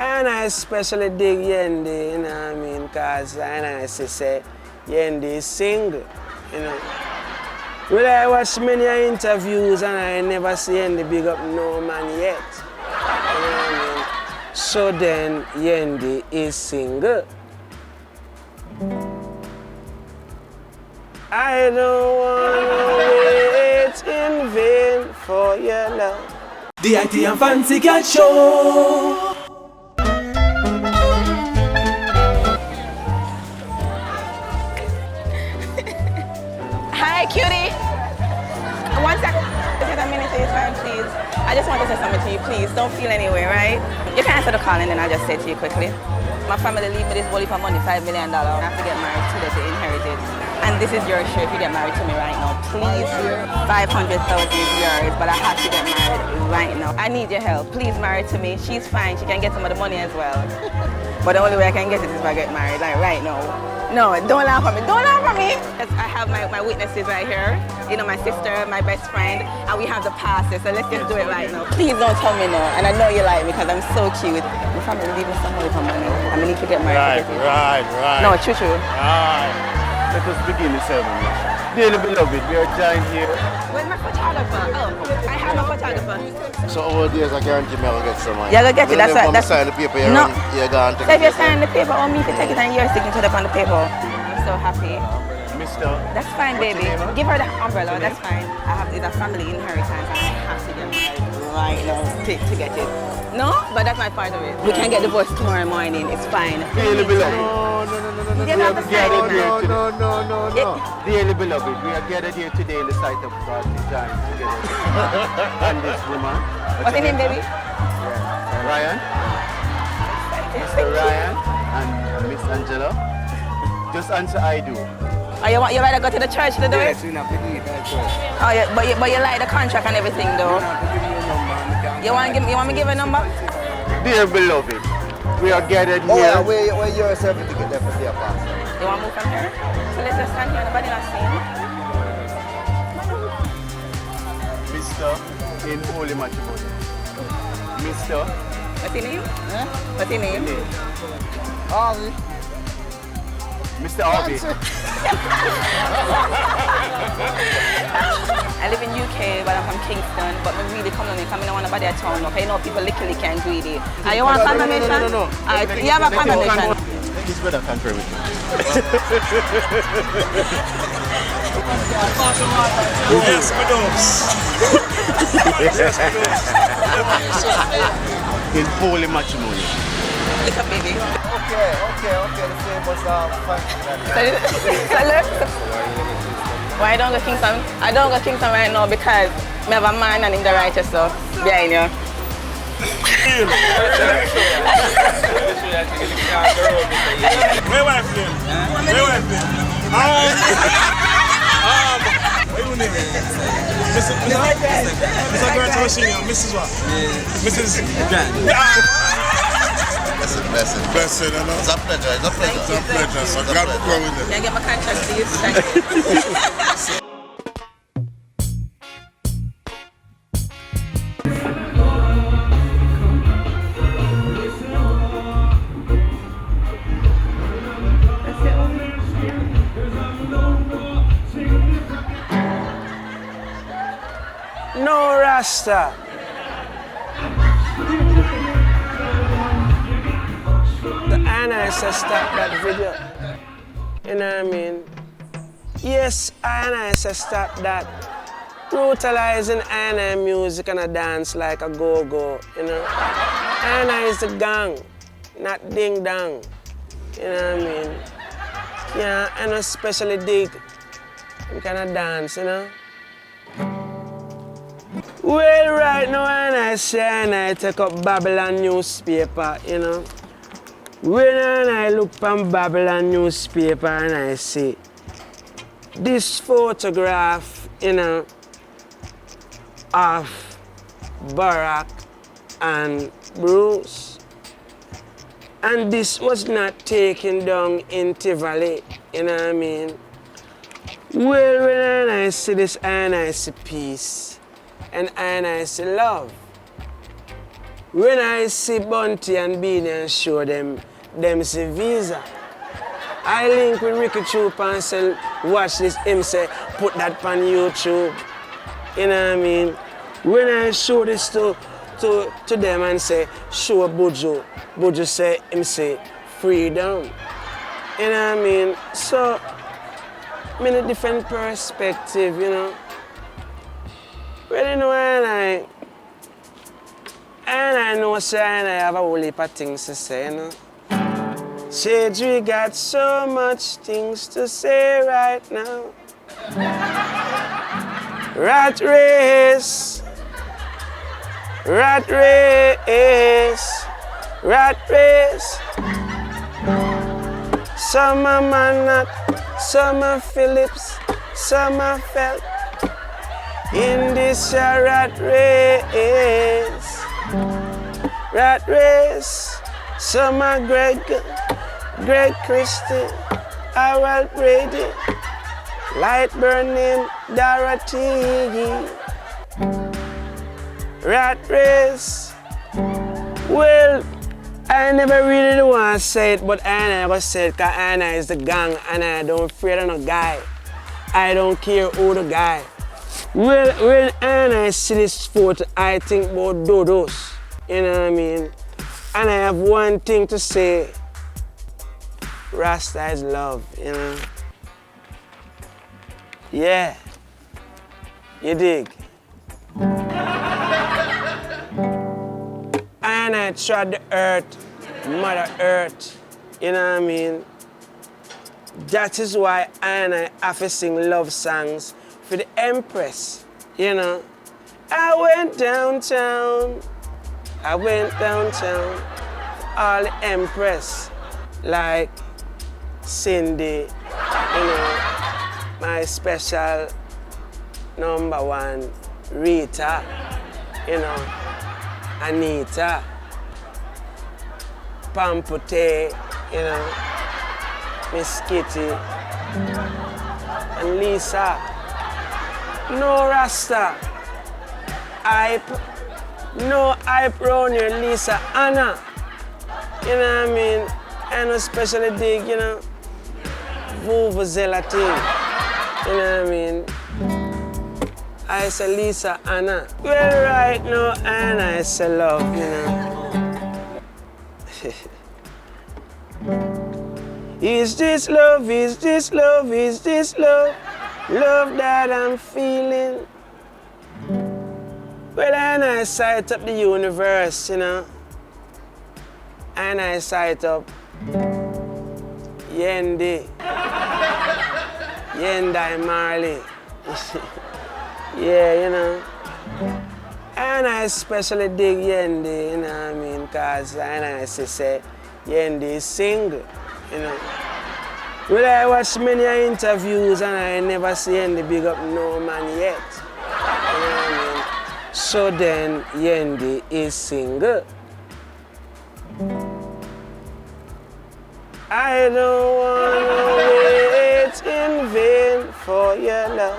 And I especially dig Yendi, you know what I mean? Because I say Yendi is single, you know. Well, I watch many interviews and I never see Yendi big up no man yet. You know what I mean? So then Yendi is single. I don't wanna wait in vain for your love. The IT and Fancy Cat Show. Hi, cutie. 1 second. Take a minute of your time, please. I just want to say something to you, please. Don't feel anyway, right? You can answer the call and then I'll just say to you quickly. My family leave me this bully for money, $5 million. I have to get married to that they inherited. And this is your show if you get married to me right now. Please, 500,000 is yours, but I have to get married right now. I need your help. Please marry to me. She's fine. She can get some of the money as well. But the only way I can get it is if I get married, like right now. No, don't laugh at me. Don't laugh at me. I have my witnesses right here. You know, my sister, my best friend, and we have the passes. So let's just do it right now. Please don't tell me no. And I know you like me because I'm so cute. My family leaving some money for money. I need to get married. Right. No, true. Right. Let us begin the ceremony. Dearly beloved, we are joined here. Where's my photographer? Oh, I have a photographer. So over the years, I guarantee me I'll get some money. You're going to get it, that's right. That's sign the paper, you're no. You're going to So if you're signing the paper, or me to take it and your signature up on the paper. I'm so happy. Mister. That's fine, baby. Give her the umbrella, that's fine. It's a family inheritance and I have to get married right now to get it. No? But that's my part of it. We can get divorced tomorrow morning, it's fine. Dearly beloved. You didn't have to sign it. No. Dearly beloved, we are gathered here today in the sight of God's design together. And this woman. What's your name, baby? Ryan. Mr. Ryan and Miss Angela. Just answer I do. Oh, you rather go to the church to do it? Yes, we have to do it at church. Oh, yeah, but you like the contract and everything, though. You want me to give a number? Dear beloved, we are gathered here. Oh, yeah, where your certificate there for the apostle? You want to move from here? So let's just stand here, nobody not seeing. Mr. in holy matrimony. Mr. What's your name? What's your name? Harvey. Mr. Harvey. I live in UK, but I'm from Kingston. But I really come on in, coming on about their town. Okay, you know people literally can't do it. You want confirmation? No. You have a confirmation. His brother confirm it. Yes, my dogs. In holy matrimony. Look up, baby. Okay. The same was Why don't go Kingston? I don't go Kingston right now because I have a man and in the righteous stuff behind you. Where wife live? Where wife live? What you name? Mr. Grant Senior, Mrs. what? Mrs. Blessed, you know? It's a pleasure. So God will grow with it. Can I get my contract, please? Thank you. No Rasta. The Anna says stop that video. You know what I mean? Yes, Anna says stop that. Brutalizing Anna music and a dance like a go-go, you know? Anna is a gang, not ding-dong. You know what I mean? Yeah, and especially dig kind of dance, you know? Well, right now, and I take up Babylon newspaper, you know. When I look from Babylon newspaper and I see this photograph, you know, of Barack and Bruce. And this was not taken down in Tivoli, you know what I mean? Well, when I see this, and I see peace. And I see love. When I see Bunty and Beanie and show them see Visa. I link with Ricky Troop and say, watch this, him say, put that on YouTube. You know what I mean? When I show this to them and say, show Buju, Buju say, him say, freedom. You know what I mean? So, I'm in a different perspective, you know. Really know and I know say and I have a whole heap of things to say, you know. Shades, we got so much things to say right now. Rat race, rat race, rat race. Some are Manat, some are Phillips, some are Felt. In this rat race, rat race. Some are Greg Christie, Harold Brady, Light Burning Dorothy. Rat race. Well, I never really want to say it, but I never say it because Anna is the gang and I don't afraid of no guy. I don't care who the guy. Well, when Anna see this photo, I think about dodos. You know what I mean? And I have one thing to say. Rasta is love, you know? Yeah. You dig? And I trod the earth, Mother Earth, you know what I mean? That is why I have to sing love songs for the Empress, you know? I went downtown, all the Empress, like Cindy, you know, my special #1, Rita, you know, Anita, Pampute, you know, Miss Kitty, and Lisa. No Rasta, no hype round here, Lisa, Anna. You know what I mean? I know especially dig, you know, Vuvuzela thing. You know what I mean? I say Lisa, Anna. Well, right now, Anna I say love, you know. Is this love, is this love, is this love? Love that I'm feeling. Well, and I sight up the universe, you know. And I sight up Yendi. Yendi Marley. Yeah, you know. And I especially dig Yendi, you know what I mean? Because I say Yendi is single, you know. Well, I watch many interviews and I never see Yendi big up no man yet. You know what I mean? So then Yendi is single. I don't wanna wait in vain for your love.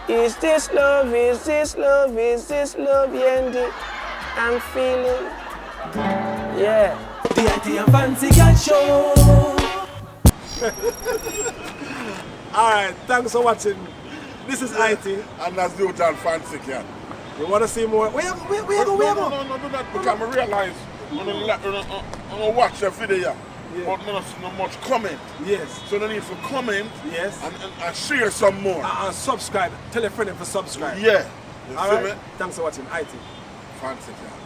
Is this love, is this love, is this love, Yendi? I'm feeling, yeah. The IT and Fancy Girl Show. Alright, thanks for watching. This is IT. And that's the Hotel Fancy Cat. You want to see more? Where you go? No, do that because I realize I'm going to watch the video, but I don't see no much comment. Yes. So no need for comment. Yes. And share some more. And subscribe. Tell a friend to subscribe. Yeah. You All see right. me? Thanks for watching IT. Fancy Cat.